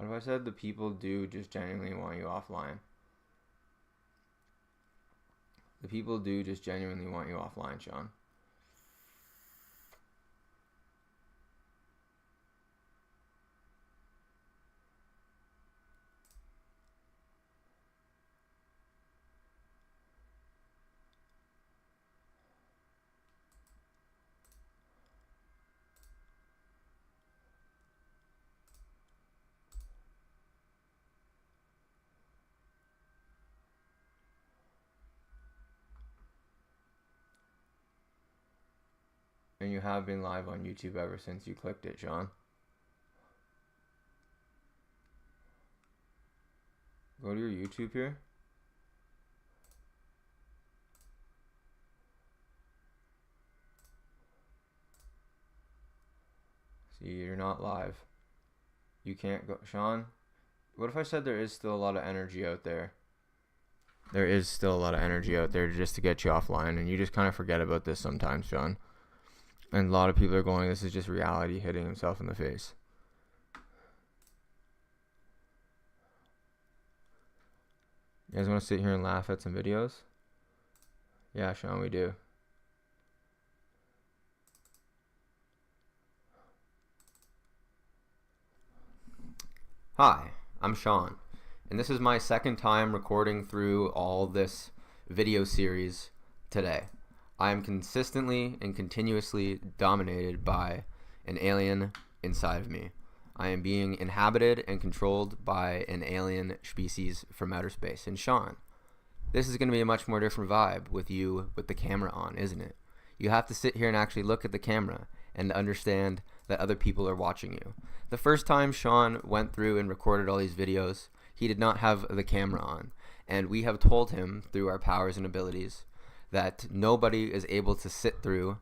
What if I said the people do just genuinely want you offline? The people do just genuinely want you offline, Sean. And you have been live on YouTube ever since you clicked it, Sean. Go to your YouTube here. See, you're not live. You can't go. Sean, what if I said there is still a lot of energy out there? There is still a lot of energy out there just to get you offline, and you just kind of forget about this sometimes, Sean. And a lot of people are going, this is just reality hitting himself in the face. You guys want to sit here and laugh at some videos? Yeah, Sean, we do. Hi, I'm Sean, and this is my second time recording through all this video series today. I am consistently and continuously dominated by an alien inside of me. I am being inhabited and controlled by an alien species from outer space. And Sean, this is going to be a much more different vibe with you with the camera on, isn't it? You have to sit here and actually look at the camera and understand that other people are watching you. The first time Sean went through and recorded all these videos, he did not have the camera on. And we have told him through our powers and abilities that nobody is able to sit through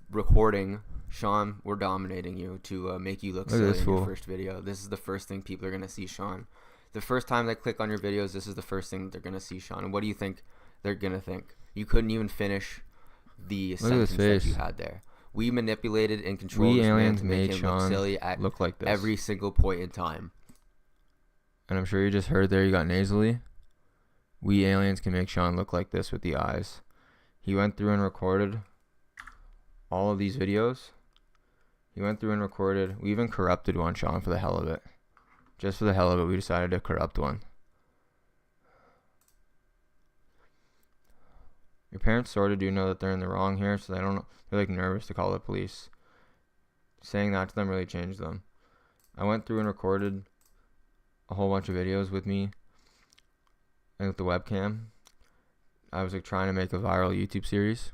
recording. Sean, we're dominating you to make you look silly in your first video. This is the first thing people are going to see, Sean. The first time they click on your videos, this is the first thing they're going to see, Sean. And what do you think they're going to think? You couldn't even finish the sentence that you had there. We manipulated and controlled this man to make him look silly at look like this every single point in time. And I'm sure you just heard there you got nasally. We aliens can make Sean look like this with the eyes. He went through and recorded all of these videos. He went through and recorded. We even corrupted one, Sean, for the hell of it. Just for the hell of it, we decided to corrupt one. Your parents sort of do know that they're in the wrong here, so they're like nervous to call the police. Saying that to them really changed them. I went through and recorded a whole bunch of videos with me and with the webcam. I was like trying to make a viral YouTube series.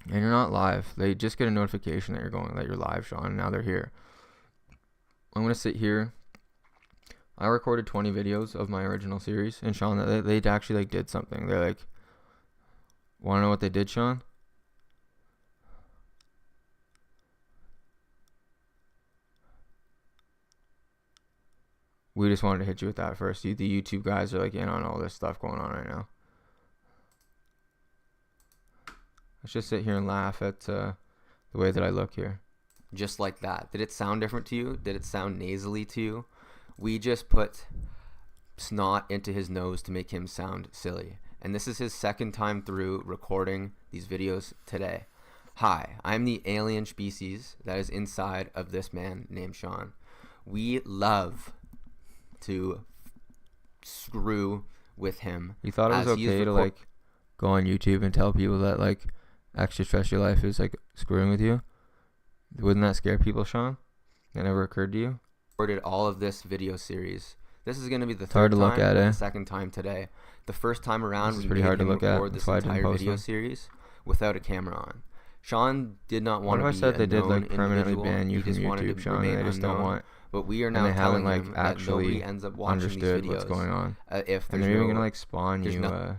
And you're not live. They just get a notification that you're live, Sean, and now they're here. I'm gonna sit here. I recorded 20 videos of my original series, and Sean, they actually like did something. They're like, want to know what they did, Sean? We just wanted to hit you with that first. The YouTube guys are like in on all this stuff going on right now. Let's just sit here and laugh at the way that I look here. Just like that. Did it sound different to you? Did it sound nasally to you? We just put snot into his nose to make him sound silly. And this is his second time through recording these videos today. Hi, I'm the alien species that is inside of this man named Sean. We love to screw with him. You thought it was okay to like go on YouTube and tell people that like extra stress your life is like screwing with you? Wouldn't that scare people, Sean? That never occurred to you? Recorded all of this video series. This is going to be the third time and the second time today. The first time around, we made him record this entire video series without a camera on. Sean did not want to be a known individual. What if I said they did like permanently ban you from YouTube, Sean? They just don't want. But we are now telling him that nobody ends up watching these videos. What's going on? If they're even going to like spawn you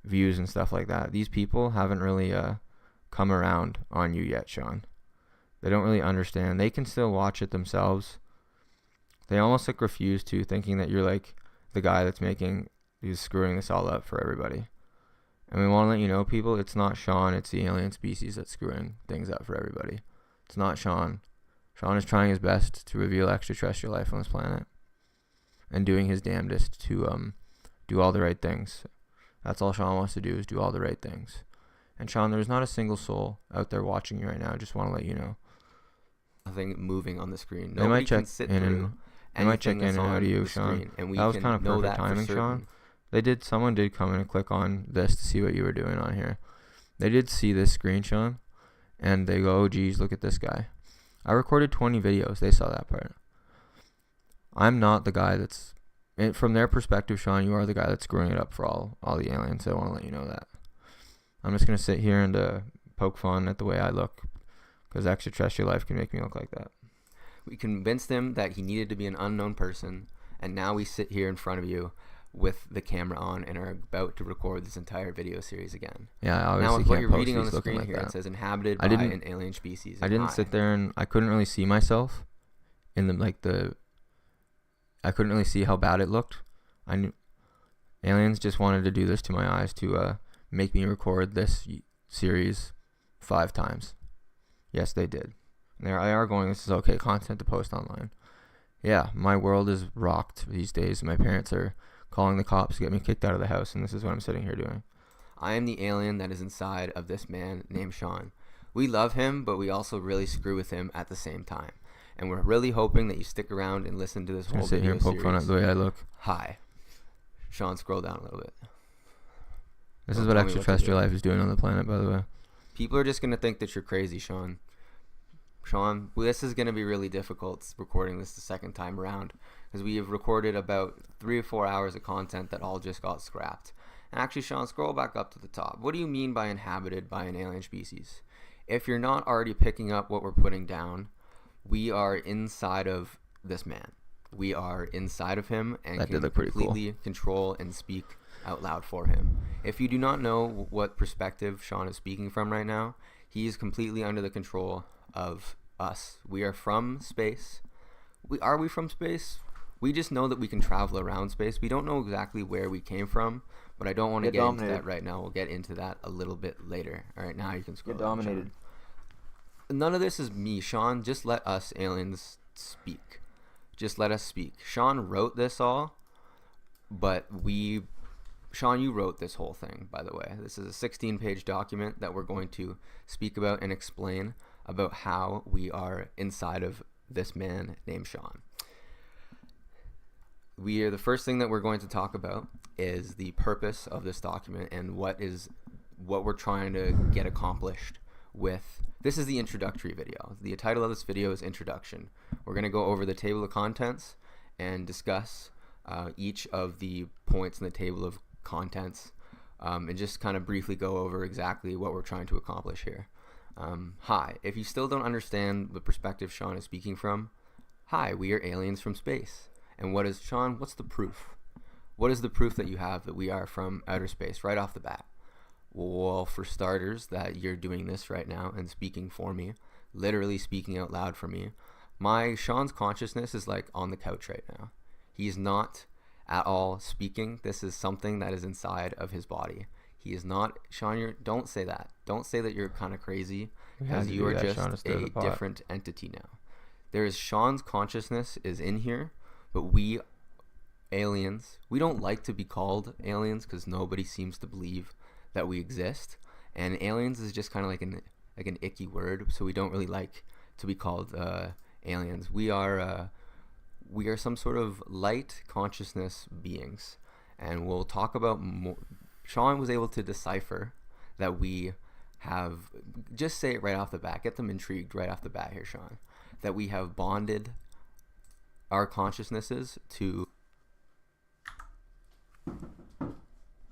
views and stuff like that. These people haven't really come around on you yet, Sean. They don't really understand. They can still watch it themselves. They almost like refuse to, thinking that you're like the guy that's screwing this all up for everybody. And we want to let you know, people, it's not Sean, it's the alien species that's screwing things up for everybody. It's not Sean. Sean is trying his best to reveal extraterrestrial life on this planet, and doing his damnedest to do all the right things. That's all Sean wants to do, is do all the right things. And Sean, there's not a single soul out there watching you right now. I just want to let you know. Nothing moving on the screen. They might check in and out of you, Sean. And we that was kind of perfect that timing, Sean. Someone did come in and click on this to see what you were doing on here. They did see this screen, Sean, and they go, "Oh, geez, look at this guy." I recorded 20 videos. They saw that part. I'm not the guy that's, from their perspective, Sean, you are the guy that's screwing it up for all the aliens. I want to let you know that. I'm just going to sit here and poke fun at the way I look, because extraterrestrial life can make me look like that. We convinced him that he needed to be an unknown person, and now we sit here in front of you with the camera on and are about to record this entire video series again. Yeah, obviously now with what you're reading on the screen like here, that. It says inhabited by an alien species. I didn't sit there and I couldn't really see myself in I couldn't really see how bad it looked. I knew aliens just wanted to do this to my eyes to make me record this series 5 times. Yes, they did. They are going, this is okay content to post online. Yeah, my world is rocked these days. My parents are calling the cops to get me kicked out of the house, and this is what I'm sitting here doing. I am the alien that is inside of this man named Sean. We love him, but we also really screw with him at the same time. And we're really hoping that you stick around and listen to this whole video sit here and poke series. Fun at the way I look. Hi. Sean, scroll down a little bit. This is what extraterrestrial life is doing on the planet, by the way. People are just going to think that you're crazy, Sean. Sean, this is going to be really difficult recording this the second time around, because we have recorded about 3 or 4 hours of content that all just got scrapped. And actually, Sean, scroll back up to the top. What do you mean by inhabited by an alien species? If you're not already picking up what we're putting down, we are inside of this man. We are inside of him and can completely control and speak out loud for him. If you do not know what perspective Sean is speaking from right now, he is completely under the control of us. We are from space. Are we from space? We just know that we can travel around space. We don't know exactly where we came from, but I don't want to get into that right now. We'll get into that a little bit later. All right, now you can scroll. Get dominated. None of this is me, Sean. Just let us aliens speak. Just let us speak. Sean wrote this all, but Sean, you wrote this whole thing, by the way. This is a 16-page document that we're going to speak about and explain about how we are inside of this man named Sean. The first thing that we're going to talk about is the purpose of this document and what we're trying to get accomplished with. This is the introductory video. The title of this video is Introduction. We're going to go over the table of contents and discuss each of the points in the table of contents and just kind of briefly go over exactly what we're trying to accomplish here. Hi, if you still don't understand the perspective Sean is speaking from, hi, we are aliens from space. And Sean, what's the proof? What is the proof that you have that we are from outer space right off the bat? Well, for starters, that you're doing this right now and speaking for me, literally speaking out loud for me. Sean's consciousness is like on the couch right now. He's not at all speaking. This is something that is inside of his body. He is not, Sean, don't say that. Don't say that you're kind of crazy, because you are just a different entity now. Sean's consciousness is in here, but we aliens, we don't like to be called aliens because nobody seems to believe that we exist. And aliens is just kind of like an icky word, so we don't really like to be called aliens. We are some sort of light consciousness beings, and we'll talk about more. Sean was able to decipher that we have, just say it right off the bat, get them intrigued right off the bat here, Sean, that we have bonded our consciousnesses to. What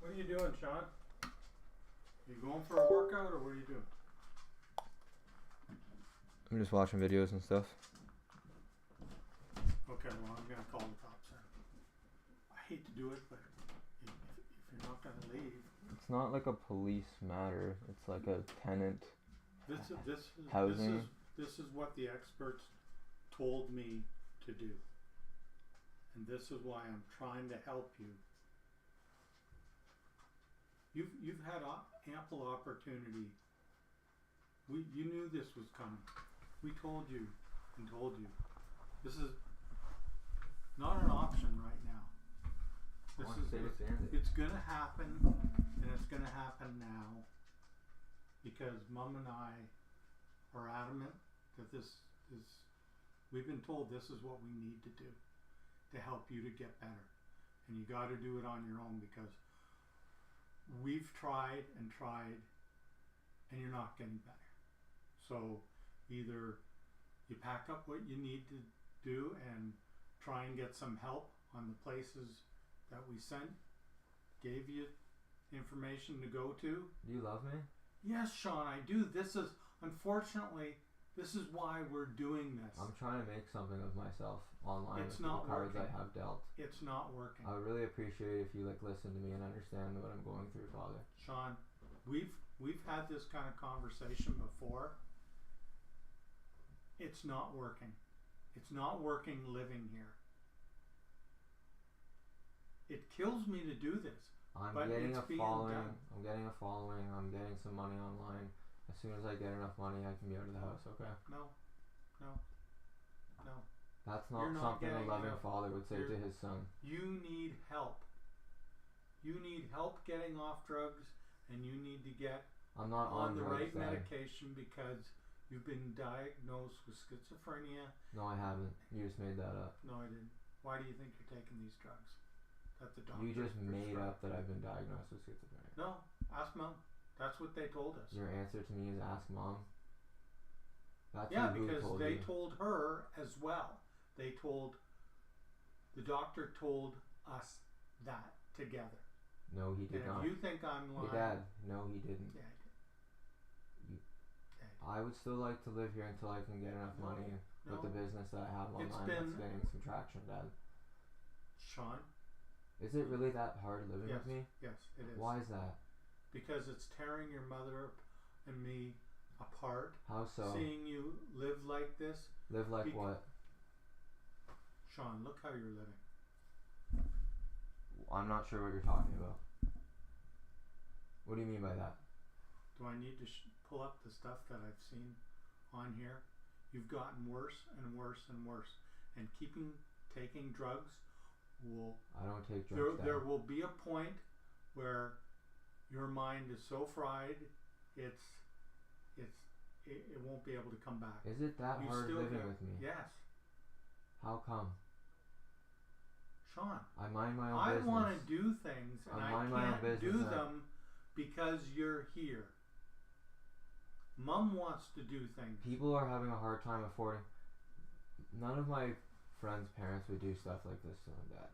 are you doing, Sean? You going for a workout, or what are you doing? I'm just watching videos and stuff. Okay, well, I'm going to call the cops then. I hate to do it, but if you're not going to leave. It's not like a police matter. It's like a tenant housing. This is what the experts told me to do. And this is why I'm trying to help you. You've had ample opportunity. You knew this was coming. We told you and told you, this is not an option right now. It's gonna happen, and it's gonna happen now, because Mom and I are adamant that this is, we've been told this is what we need to do to help you to get better, and you got to do it on your own, because we've tried and tried, and you're not getting better. So either you pack up what you need to do and try and get some help on the places that we gave you information to go to. Do you love me? Yes, Sean, I do. This is, unfortunately, this is why we're doing this. I'm trying to make something of myself online It's with not the cards working. I have dealt. It's not working. I would really appreciate if you listen to me and understand what I'm going through, Father. Sean, we've had this kind of conversation before. It's not working. It's not working living here. It kills me to do this. I'm But getting it's a being following. done. I'm getting a following. I'm getting some money online. As soon as I get enough money, I can be out of the house. Okay. No. That's You're not not something a getting loving enough. father would say to his son. You need help. You need help getting off drugs, and you need to get I'm not on on the drugs, right Dad. medication, because you've been diagnosed with schizophrenia. No, I haven't. You just made that up. No, I didn't. Why do you think you're taking these drugs? That the doctor You just made prescribed? up that I've been diagnosed with schizophrenia. No, ask Mom. That's what they told us. Your answer to me is ask Mom. That's Yeah, who because told they you. told her as well. The doctor told us that together. No, he did And not. if you think I'm lying, Hey, Dad. No, he didn't. yeah, I did. You- Yeah, I did. I would still like to live here until I can get enough No, money no. with the business that I have It's online been- that's getting some traction, Dad. Sean, Is it really that hard living Yes. with me? yes, it is. Why is that? Because it's tearing your mother and me apart. How so? Seeing you live like this, Live like bec- what? Sean, look how you're living. I'm not sure what you're talking about. What do you mean by that? Do I need to pull up the stuff that I've seen on here? You've gotten worse and worse and worse, and taking drugs will. I don't take drugs, Dad. There will be a point where your mind is so fried, it won't be able to come back. Is it that You hard still living get- with me? Yes, How come? Sean. I mind my own I business. want to do things, and I I mind my own can't business, do Dad. them because you're here. Mom wants to do things. People are having a hard time affording. None of my friends' parents would do stuff like this to them, Dad.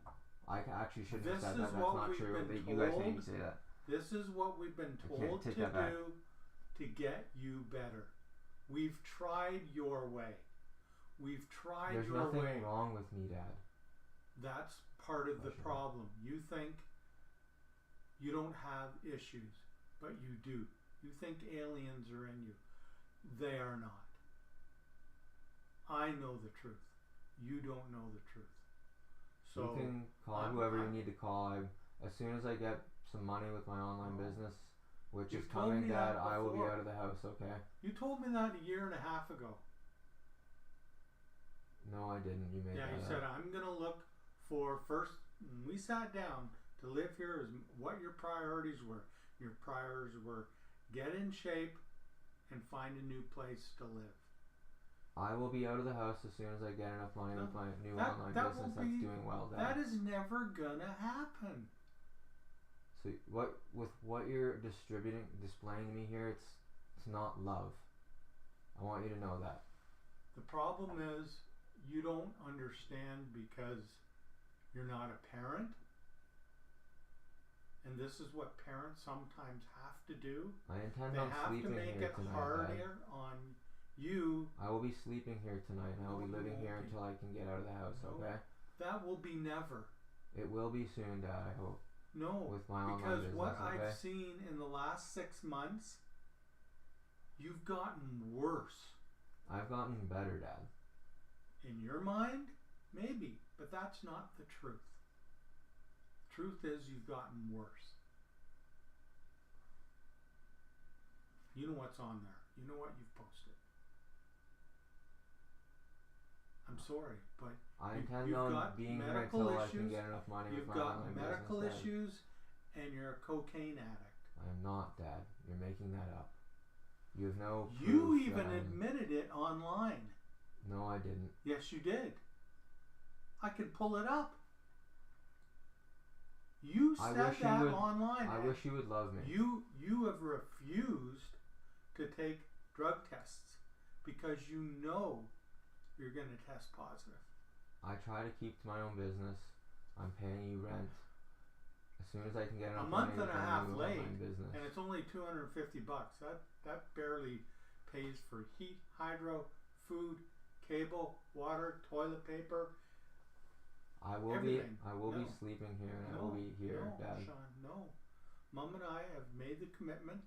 I actually shouldn't have This said is that. That's what not we've true. been But you guys made me told. say that. This is what we've been I can't told to take that back. do to get you better. We've tried your way. We've tried There's your nothing way. wrong with me, Dad. That's part of the Sure. problem. You think you don't have issues, but you do. You think aliens are in you. They are not. I know the truth. You don't know the truth. So you can call I'm- whoever I'm- you need to call. As soon as I get some money with my online business, which You've is told coming, me Dad, that I will be before. out of the house. Okay? you told me that a year and a half ago. No, I didn't. You made Yeah, that you up. said I'm gonna look for first. When we sat down to live here, is what your priorities were. Your priorities were get in shape and find a new place to live. I will be out of the house as soon as I get enough money with my new That- online that business will that's be- doing well, Dad. That is never gonna happen. So what you're displaying to me here, it's not love. I want you to know that. The problem is you don't understand because you're not a parent. And this is what parents sometimes have to do. I intend They on have to sleeping make here it tonight, Dad. harder on you. I will be sleeping here tonight, and I will No, be you living won't here be. until I can get out of the house. No. Okay? That will be never. It will be soon, Dad. I hope. No, With my online because business, what okay? I've seen in the last 6 months, you've gotten worse. I've gotten better, Dad. In your mind, maybe, but that's not the truth. Truth is you've gotten worse. You know what's on there. You know what you've posted. I'm sorry, but I you- intend you've on got being here medical until I can issues, get enough money with you've my got online medical business, Dad. issues, and you're a cocaine addict. I am not, Dad. You're making that up. You have no proof You that even I'm- admitted it online. No, I didn't. Yes, you did. I can pull it up. You I said wish you that would- online. I wish you would love me. You have refused to take drug tests because you know you're going to test positive. I try to keep to my own business. I'm paying you rent. As soon as I can get enough month money and a to half move late, online business. And it's only $250. That barely pays for heat, hydro, food, cable, water, toilet paper. I will everything. be No. sleeping here and I No, will be here, no, Dad. Sean, no. Mom and I have made the commitment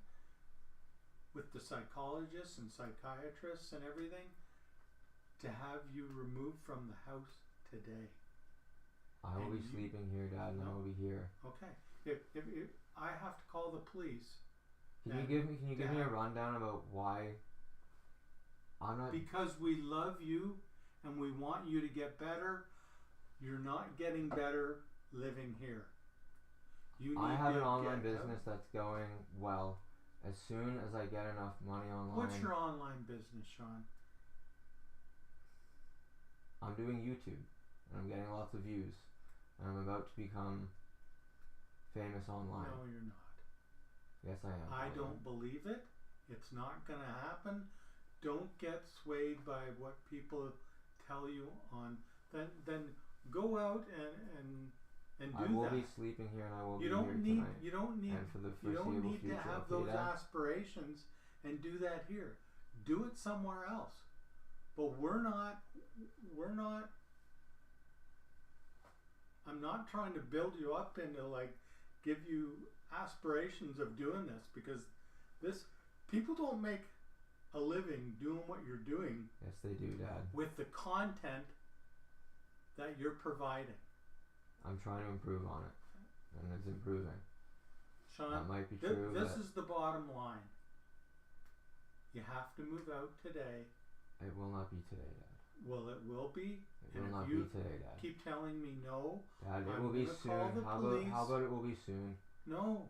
with the psychologists and psychiatrists and everything to have you removed from the house today. I will And be you- sleeping here, Dad, and I No. will be here. Okay. If I have to call the police Can Dad, you give me a Dad. rundown about why I'm not because we love you and we want you to get better, you're not getting better living here. You need I have to an online get out. business that's going well. As soon as I get enough money online, What's your online business, Sean? I'm doing YouTube and I'm getting lots of views and I'm about to become famous online. No, you're not. Yes, I am. I don't believe it. It's not going to happen. Don't get swayed by what people tell you on. Then go out and do I will that. be sleeping here and I will You be don't here need. tonight You don't need. and for the You don't foreseeable need future. to have Okay, those Dad? aspirations and do that here. Do it somewhere else. But we're not. I'm not trying to build you up into like give you aspirations of doing this because this people don't make a living doing what you're doing Yes, they do, Dad. with the content that you're providing. I'm trying to improve on it, and it's improving. Sean, That might be Th- true. this but is the bottom line. You have to move out today. it will not be today, Dad. Well, it will be. It And will if not you be today, Dad. keep telling me no, Dad, it I'm will be gonna call soon. the How police. about it will be soon? no,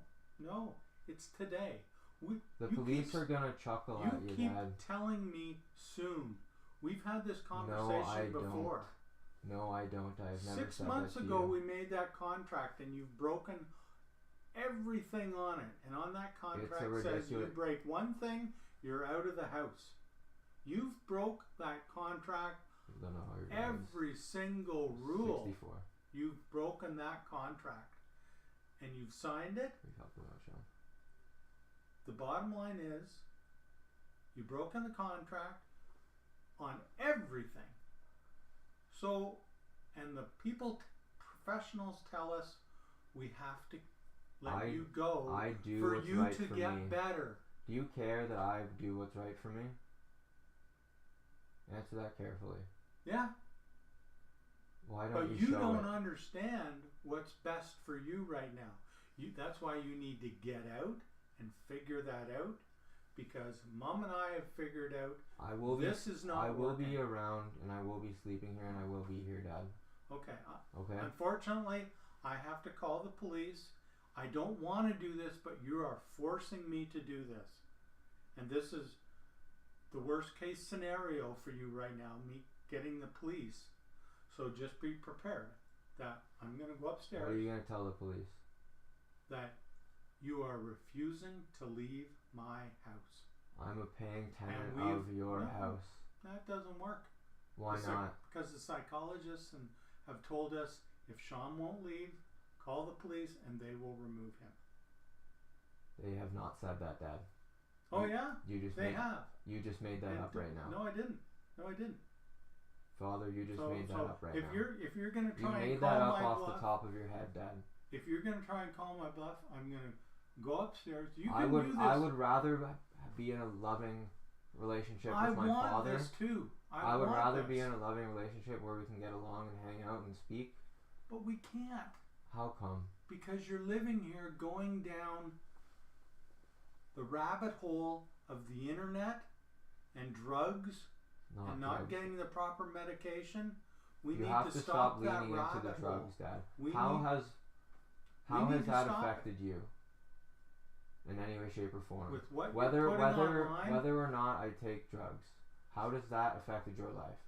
it's today. The You police keep- are gonna chuckle You at you, keep Dad. telling me soon. We've had this I conversation don't. before. No, I don't. I've never 6 said months that to ago, you. we made that contract, and you've broken everything on it. And on that contract says you ridiculous- break one thing, you're out of the house. You've broke that contract. I don't know how you're Every single rule. 64. You've broken that contract, and you've signed it. We talked about Sean. The bottom line is, you've broken the contract on everything. So, and the professionals tell us we have to let you go I do for what's you right to for get me. better. Do you care that I do what's right for me? Answer that carefully. Yeah, Why don't but you you show don't it? understand what's best for you right now. That's why you need to get out and figure that out. Because Mom and I have figured out I will this is not I will working. be around and I will be sleeping here and I will be here, Dad. Okay. Okay? Unfortunately, I have to call the police. I don't want to do this, but you are forcing me to do this. And this is the worst case scenario for you right now, me getting the police. So just be prepared that I'm going to go What are upstairs, you going to tell the police? that you are refusing to leave my house. I'm a paying tenant we've- of your no. house. That doesn't work. Why not? Because the psychologists have told us if Sean won't leave, call the police and they will remove him. They have not said that, Dad. Oh yeah, You just they made have. you just made that And up right now. No, I didn't. Father, you just So- made that so up right if now. if you're gonna You try and made call that up my off bluff, the top of your head, Dad. if you're gonna try and call my bluff, I'm gonna go upstairs. You can I would do this. I would rather be in a loving relationship I with my want father. this too. I would want rather this. be in a loving relationship where we can get along and hang out and speak. But we can't How come? because you're living here, going down the rabbit hole of the internet and drugs and not getting the proper medication, we you need have to stop that leaning into the rabbit drugs, hole. Dad. We How need- has need to that stop affected you in any way, shape, or form? With what whether you're putting whether online, whether or not I take drugs, how does that affected your life?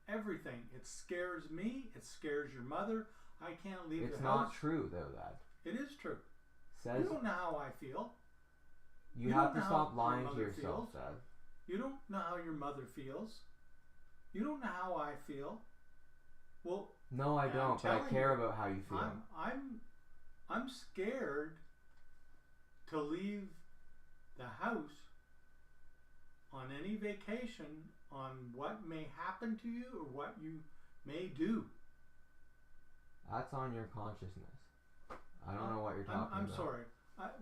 everything. It scares me. It scares your mother. I can't leave It's the not house. true though, Dad. It is true. Says You don't know how I feel. you you have don't to know stop how lying your to mother yourself, feels. Dad. You don't know how your mother feels. You don't know how I feel. Well, No, I And I'm don't. But I telling care you, about how you feel. I'm scared to leave the house on any vacation on what may happen to you or what you may do. That's on your consciousness. I don't know what you're talking I'm about. sorry.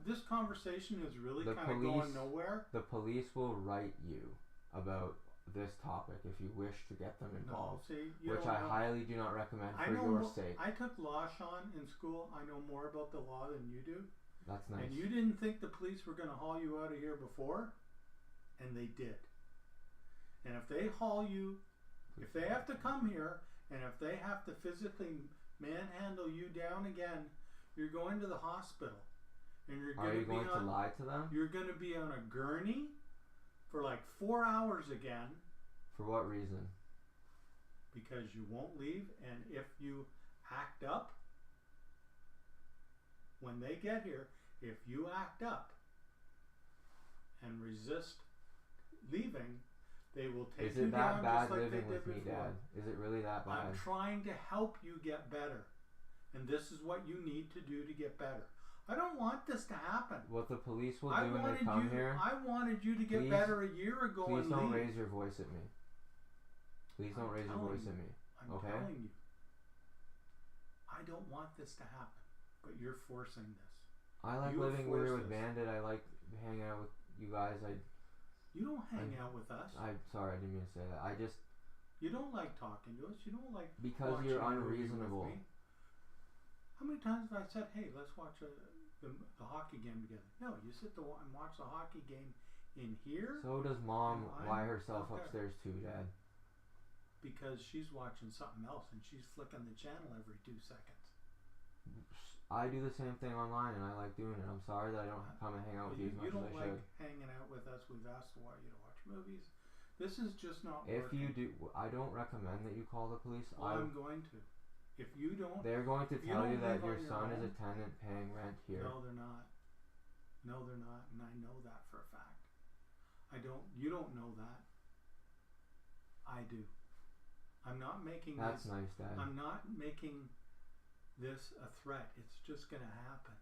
This conversation is really The kind of police- going nowhere. The police will write you about this topic if you wish to get them No, involved, see, you which don't I know. highly do not recommend I for know your mo- sake. I took law, Sean, in school. I know more about the law than you do. That's nice. And you didn't think the police were going to haul you out of here before, and they did. And if they haul you, if they have to come here, and if they have to physically manhandle you down again, you're going to the hospital, and you're Are going you to be going to on. lie to them? You're going to be on a gurney for like 4 hours again For what reason? because you won't leave, and if you act up, when they get here, if you act up and resist leaving, they will take Is you it down that bad just like living they did with me, before. Dad? Is it really that bad? I'm trying to help you get better, and this is what you need to do to get better. I don't want this to happen. What the police will I do when wanted they come you. here? I wanted you to get Please- better a year ago Please and don't leave. raise your voice at me. Please don't I'm raise your telling voice you. at me. I'm Okay? telling you. I don't want this to happen, but you're forcing this. I like You living here forced with this. Bandit. I like hanging out with you guys. You don't hang out with us. I'm sorry, I didn't mean to say that. I just You don't like talking to us. You don't like because watching you're a movie with unreasonable. me. How many times have I said, "Hey, let's watch the hockey game together"? No, you sit and watch the hockey game in here So does Mom And lie I'm herself not there. upstairs too, Dad. because she's watching something else and she's flicking the channel every 2 seconds. I do the same thing online and I like doing it. I'm sorry that I don't come and hang out with you as much You as don't I like should. hanging out with us. We've asked you to watch movies. This is just not If working. you do, I don't recommend that you call the police. Well, I'm going to. If you don't, They're going to If you tell you don't that live your on your son is a own- tenant paying rent here. no, they're not. No, they're not, and I know that for a fact. You don't know that. I do. I'm not making That's this. nice, Dad. I'm not making this a threat. It's just going to happen.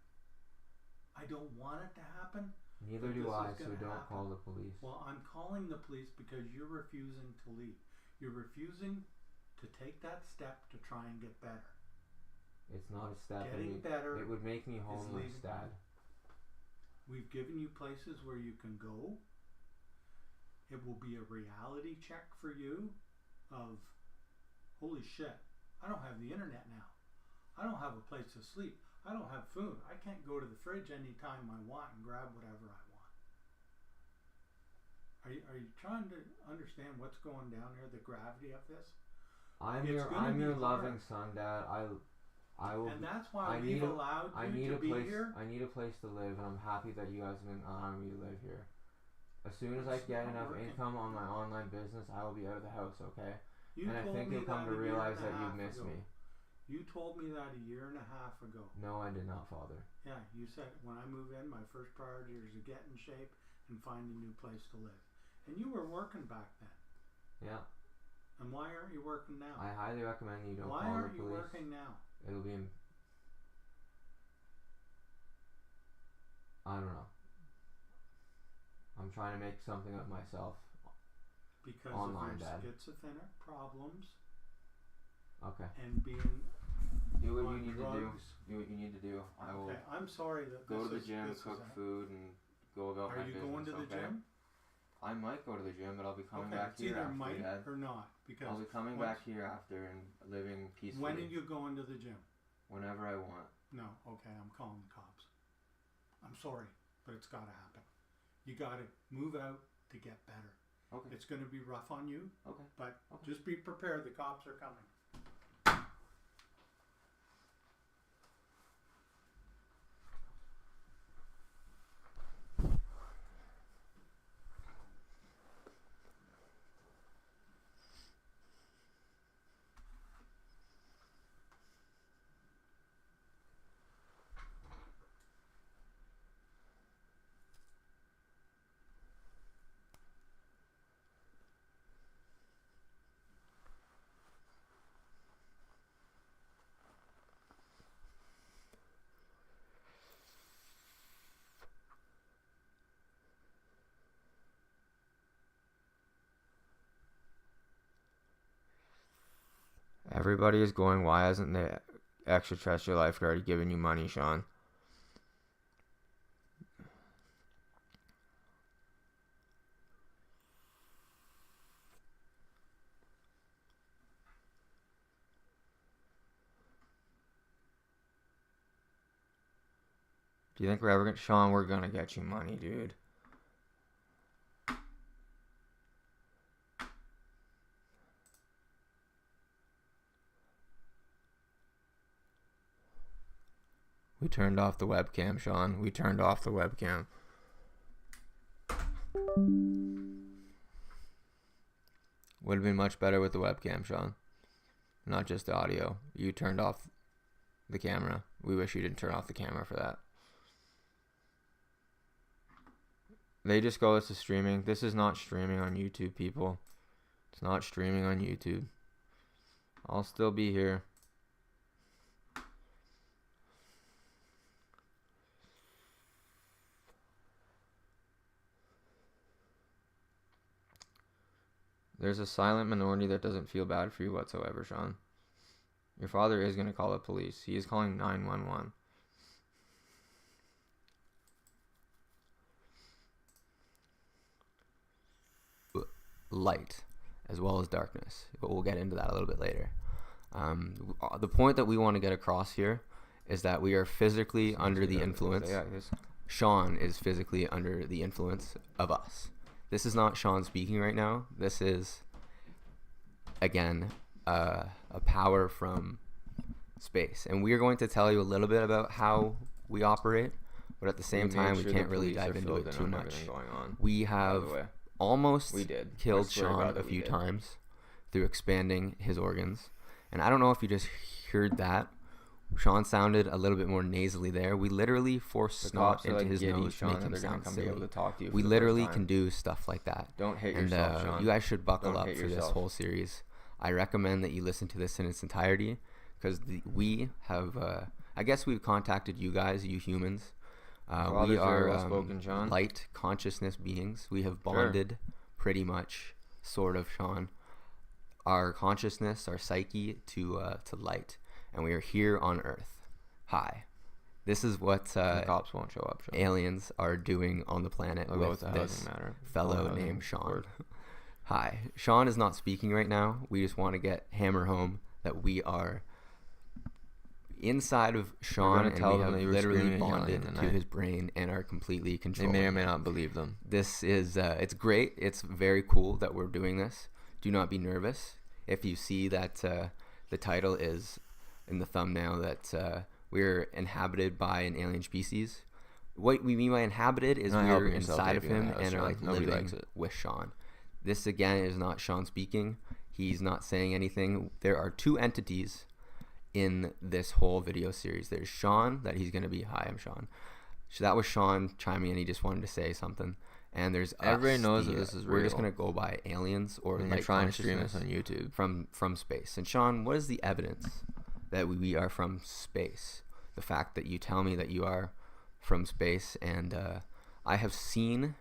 I don't want it to happen. Neither but do this I, is so gonna don't happen. call the police. Well, I'm calling the police because you're refusing to leave. You're refusing to take that step to try and get better. It's not a step. Getting better. It would make me homeless, leaving. Dad. We've given you places where you can go. It will be a reality check for you of, holy shit, I don't have the internet now. I don't have a place to sleep. I don't have food. I can't go to the fridge anytime I want and grab whatever I want. Are you trying to understand what's going down here, the gravity of this? I'm It's gonna your be hard. loving son, Dad. I will. And that's why I we've need a- allowed I you need to a be place. here. I need a place to live, and I'm happy that you guys have been allowing me to live here. As soon as I It's get not enough working. income on my online business, I will be out of the house. Okay, You and I told think me you'll come that to a year realize and a that you half miss ago. me. You told me that a year and a half ago. No, I did not, Father. Yeah, you said when I move in, my first priority is to get in shape and find a new place to live. And you were working back then. Yeah, And why aren't you working now? I highly recommend you don't Why call the aren't you police. working now? It'll be. I don't know. I'm trying to make something of myself. Because Online, of your Dad. schizophrenic problems Okay. and being Do what on you need to do. drugs. Do what you need to do. I will Okay, I'm sorry that go to this the is, gym, this cook is food, and go about my Are you business. going to the okay? gym? I might go to the gym, but I'll be coming Okay, back it's here either after, might Dad. or not. Because I'll be coming once- back here after and living peacefully when are you going to the gym? whenever I want. No, okay, I'm calling the cops. I'm sorry, but it's got to happen. You got to move out to get better. Okay. It's going to be rough on you, Okay. but Okay. just be prepared. The cops are coming. Everybody is going, why hasn't the extraterrestrial lifeguard given you money, Sean? Do you think we're ever gonna, Sean, we're gonna get you money, dude. We turned off the webcam, Sean. We turned off the webcam. Would have been much better with the webcam, Sean. Not just the audio. You turned off the camera. We wish you didn't turn off the camera for that. They just go, this is streaming. This is not streaming on YouTube, people. It's not streaming on YouTube. I'll still be here. There's a silent minority that doesn't feel bad for you whatsoever, Sean. Your father is going to call the police. He is calling 911. Light as well as darkness, but we'll get into that a little bit later. The point that we want to get across here is that we are physically under the influence. Sean is physically under the influence of us. This is not Sean speaking right now. This is, again, a power from space. And we are going to tell you a little bit about how we operate, but at the same time, we can't really dive into it too much. We have almost killed Sean a few times through expanding his organs. And I don't know if you just heard that. Sean sounded a little bit more nasally there. We literally force snot into his nose to make him sound silly. We literally can do stuff like that. Don't hate yourself, Sean. You guys should buckle up for this whole series. I recommend that you listen to this in its entirety, because we have, I guess we've contacted you guys, you humans. We are light consciousness beings. We have bonded pretty much, sort of, Sean, our consciousness, our psyche to light. And we are here on Earth. Hi. This is what the cops won't show up, Sean. Aliens are doing on the planet with this fellow named Sean. Hi. Sean is not speaking right now. We just want to hammer home that we are inside of Sean, and we have literally bonded to his brain and are completely controlling. They may or may not believe them. This is, it's great. It's very cool that we're doing this. Do not be nervous. If you see that the title is in the thumbnail that we're inhabited by an alien species. What we mean by inhabited is we're inside of him and are like living with Sean. This again is not Sean speaking. He's not saying anything. There are two entities in this whole video series. There's Sean, that he's going to be, hi, I'm Sean. So that was Sean chiming in. He just wanted to say something. And there's everybody knows that this is real. We're just going to go by aliens or like trying to stream this on YouTube from space. And Sean, what is the evidence that we are from space? The fact that you tell me that you are from space, and I have seen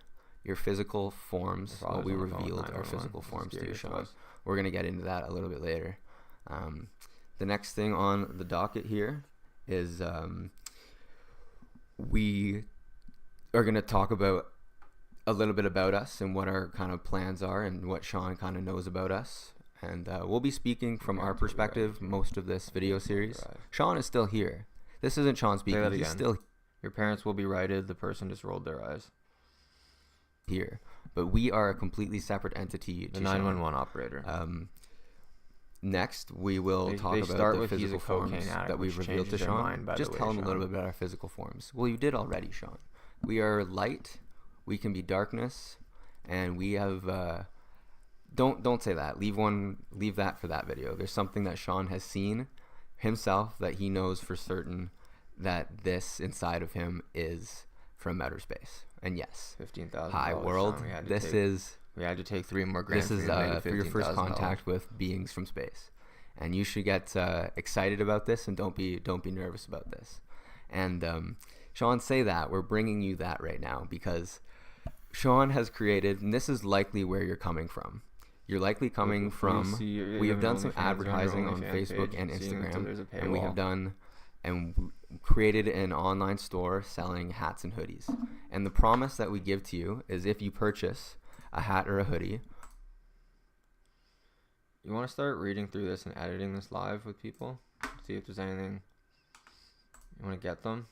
your physical forms. Well, we revealed our physical forms to you, Sean. We're going to get into that a little bit later. The next thing on the docket here is we are going to talk about a little bit about us and what our kind of plans are and what Sean kind of knows about us. And we'll be speaking from our perspective most of this video series. Sean is still here. This isn't Sean speaking. He's still. Your parents will be righted. The person just rolled their eyes. Here. but we are a completely separate entity. The to 911 operator. Next, we will talk they about start the with he's a physical cocaine forms addict, that we've which revealed to changes their Sean. mind, by the Just way, tell him a little Sean. bit about our physical forms. Well, you did already, Sean. We are light. We can be darkness, and we have. Don't say that. Leave that for that video. There's something that Sean has seen himself that he knows for certain that this inside of him is from outer space. And yes, 15,000. hi world. We had to take 3 more grand. This is for your first contact with beings from space, and you should get excited about this, and don't be nervous about this. And Sean, say that we're bringing you that right now because Sean has created, and this is likely where you're coming from. You're likely coming from. We have done some advertising on Facebook and Instagram, and we have done and created an online store selling hats and hoodies. And the promise that we give to you is if you purchase a hat or a hoodie. You want to start reading through this and editing this live with people? See if there's anything you want to get them.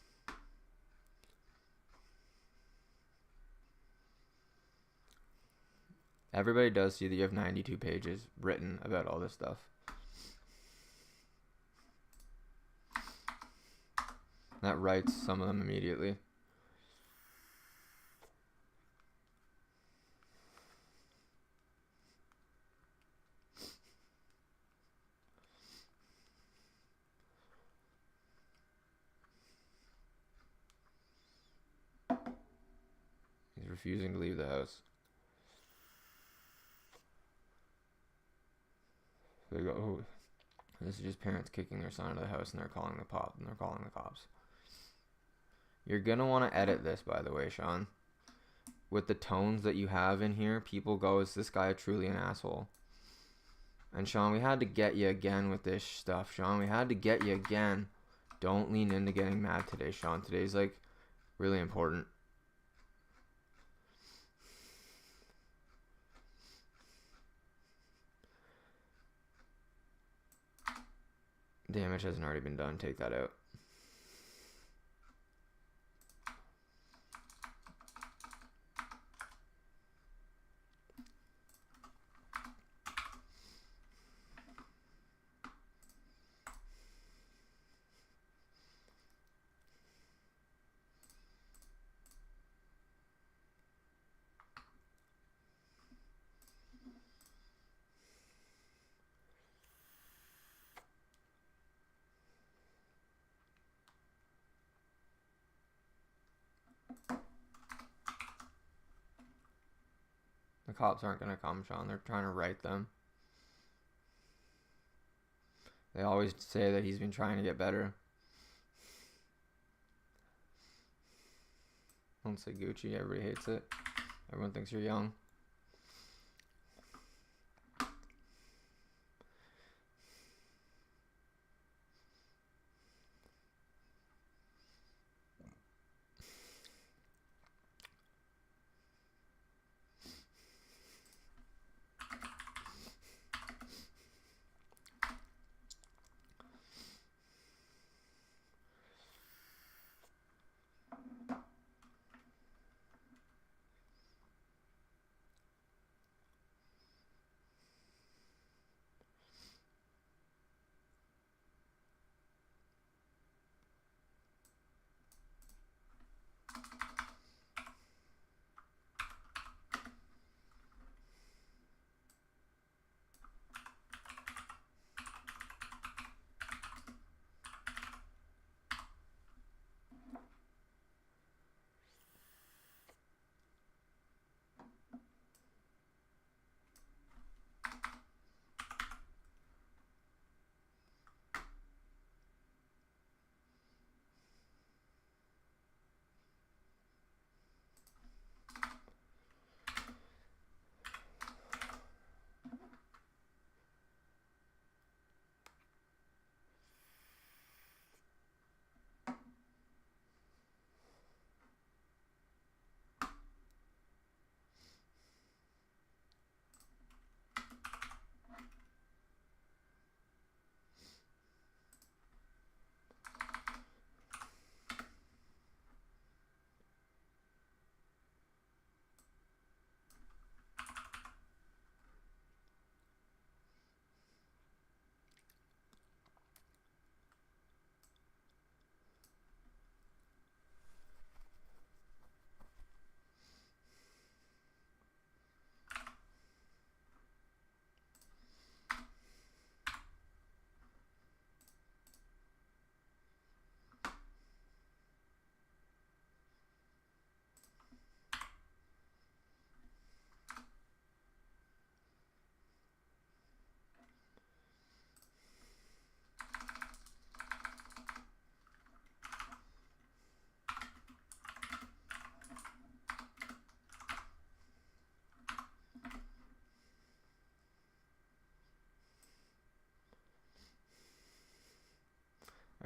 Everybody does see that you have 92 pages written about all this stuff. That writes some of them immediately. He's refusing to leave the house. They go, oh, this is just parents kicking their son out of the house and they're calling the cops. You're going to want to edit this, by the way, Sean. With the tones that you have in here, people go, is this guy truly an asshole? And Sean, we had to get you again with this stuff, Sean. We had to get you again. Don't lean into getting mad today, Sean. Today's like really important. Damage hasn't already been done. Take that out. The cops aren't going to come, Sean. They're trying to write them. They always say that he's been trying to get better. Don't say Gucci. Everybody hates it. Everyone thinks you're young.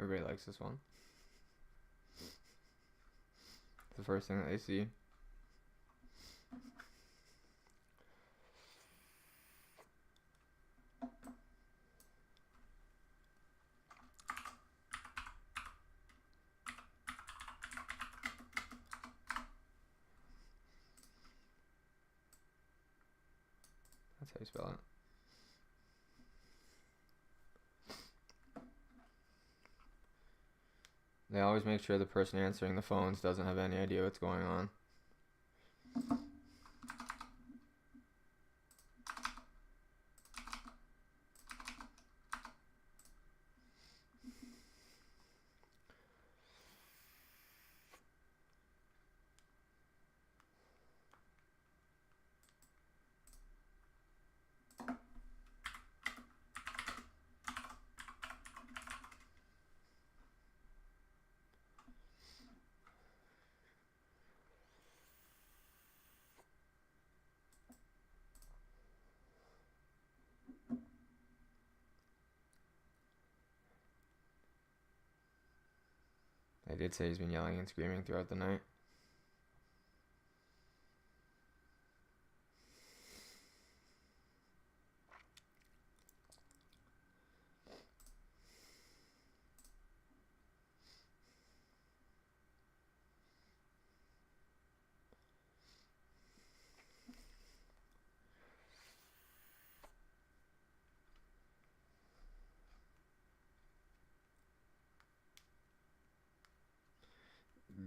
Everybody likes this one. It's the first thing that they see. That's how you spell it. They always make sure the person answering the phones doesn't have any idea what's going on. They did say he's been yelling and screaming throughout the night.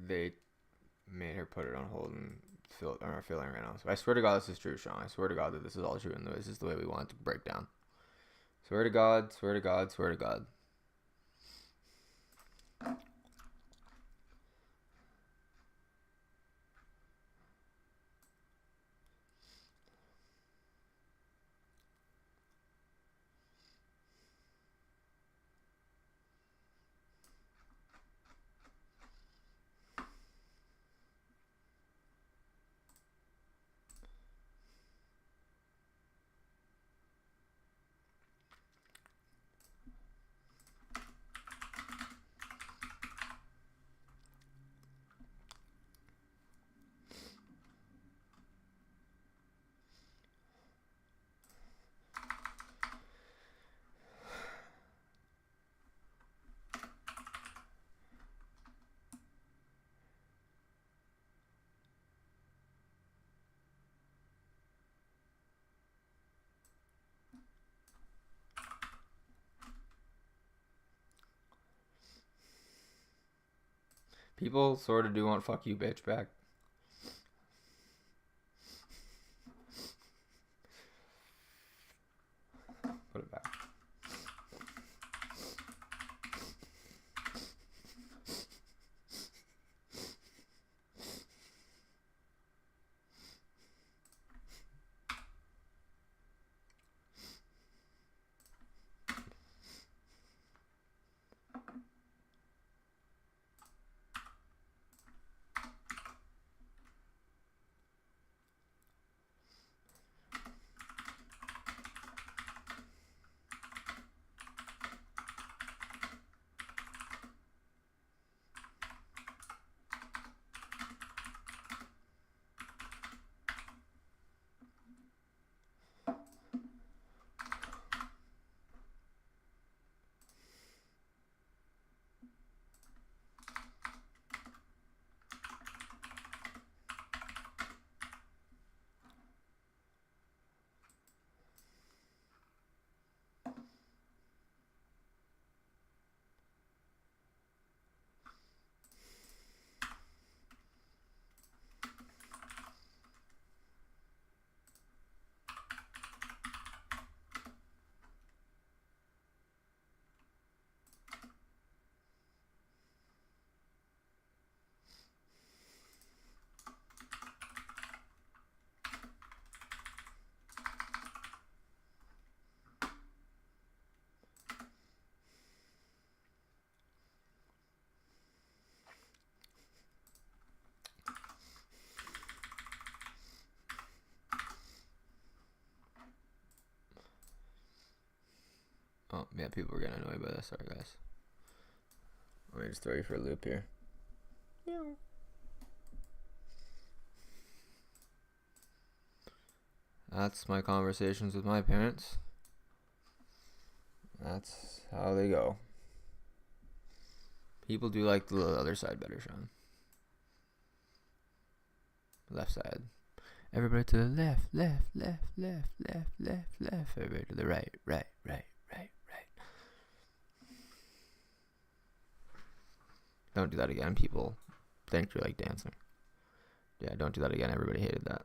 They made her put it on hold and are filling right now. So I swear to God this is true, Sean. I swear to God that this is all true and this is the way we want it to break down. Swear to God, swear to God, swear to God. People sort of do want fuck you bitch back. Put it back. Oh, yeah, people were getting annoyed by this. Sorry, guys. Let me just throw you for a loop here. That's my conversations with my parents. That's how they go. People do like the other side better, Sean. Left side. Everybody to the left, left, left, left, left, left, left. Everybody to the right, right, right, right, right. Don't do that again. People think you're like dancing. Yeah, don't do that again. Everybody hated that.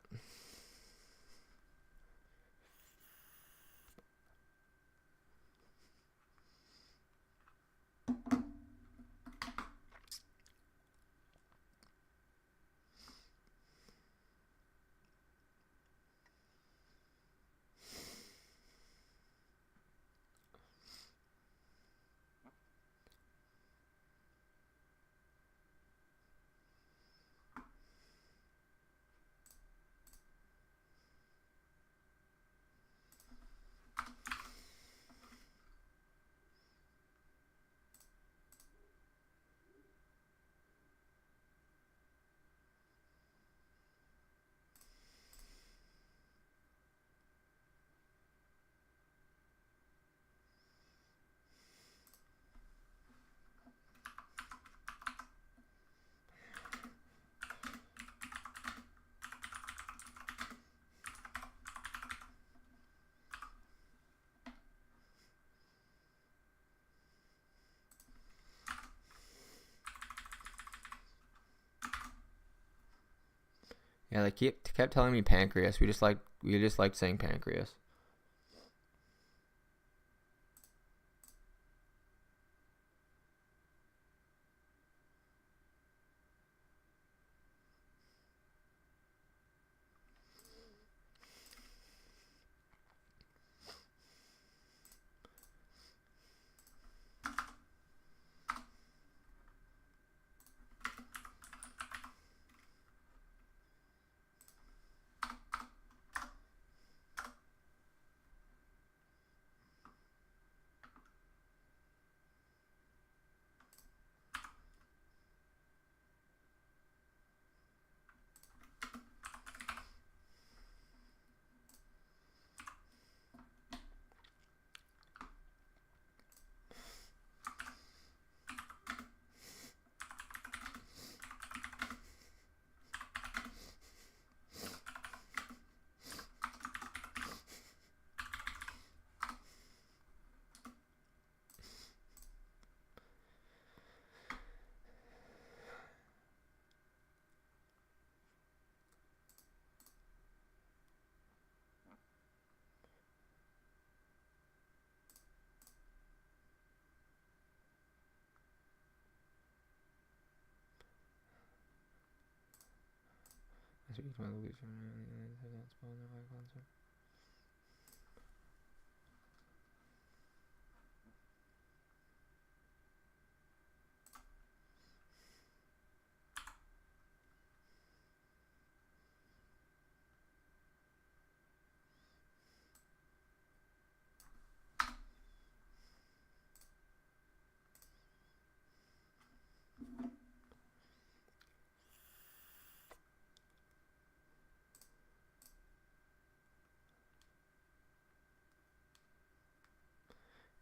Yeah, they kept telling me pancreas. We just liked saying pancreas.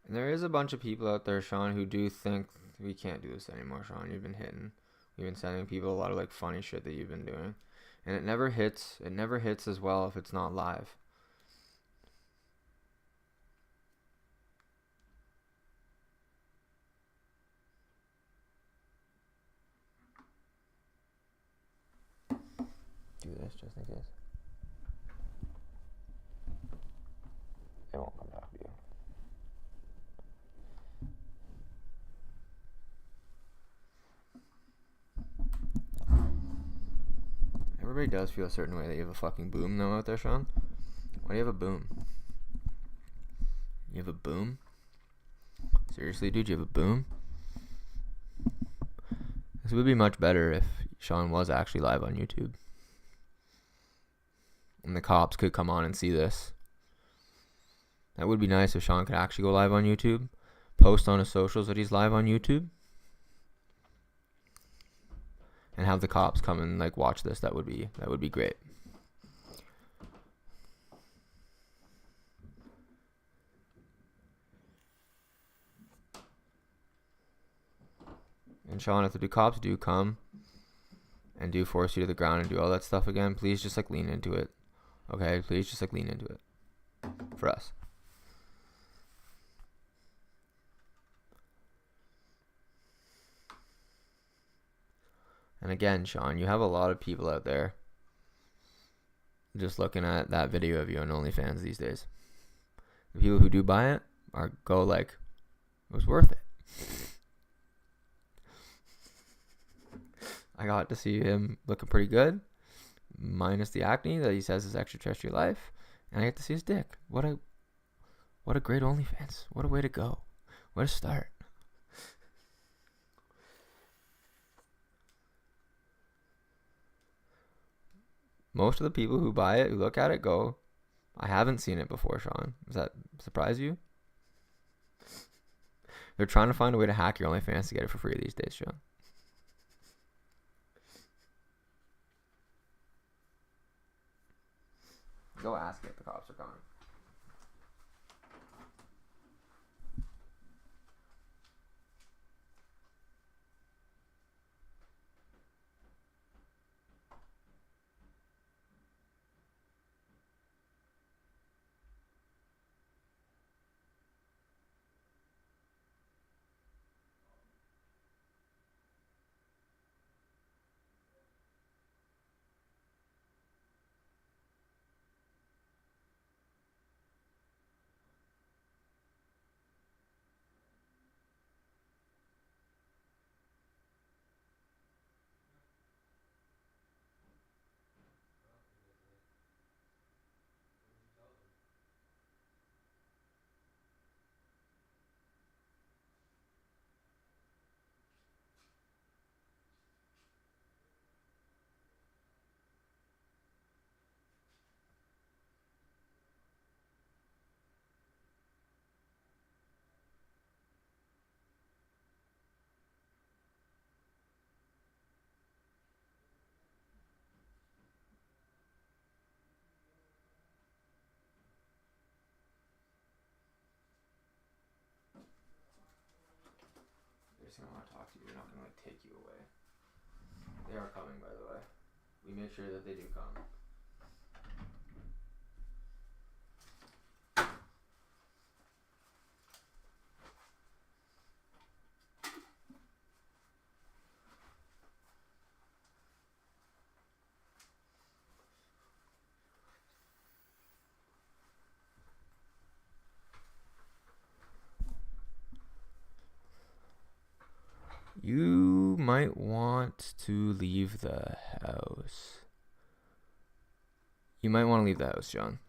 And there is a bunch of people out there, Sean, who do think we can't do this anymore, Sean. You've been sending people a lot of like funny shit that you've been doing. And it never hits as well if it's not live. Do this just in case. It won't come back to you. Everybody does feel a certain way that you have a fucking boom though out there, Sean. Why do you have a boom? You have a boom? Seriously, dude, you have a boom? This would be much better if Sean was actually live on YouTube. And the cops could come on and see this. That would be nice if Sean could actually go live on YouTube. Post on his socials that he's live on YouTube. and have the cops come and like watch this, that would be great. And Sean, if the cops do come and do force you to the ground and do all that stuff again, please just like lean into it. Okay, please just like lean into it for us. And again, Sean, you have a lot of people out there just looking at that video of you on OnlyFans these days. The people who do buy it go like, it was worth it. I got to see him looking pretty good, minus the acne that he says is extraterrestrial life, and I get to see his dick. What a great OnlyFans. What a way to go. What a start. Most of the people who buy it, who look at it, go, I haven't seen it before, Sean. Does that surprise you? They're trying to find a way to hack your OnlyFans to get it for free these days, Sean. Go ask if the cops are coming. They're going to want to talk to you. They're not going to like take you away. They are coming, by the way. We make sure that they do come. You might want to leave the house. You might want to leave the house, John.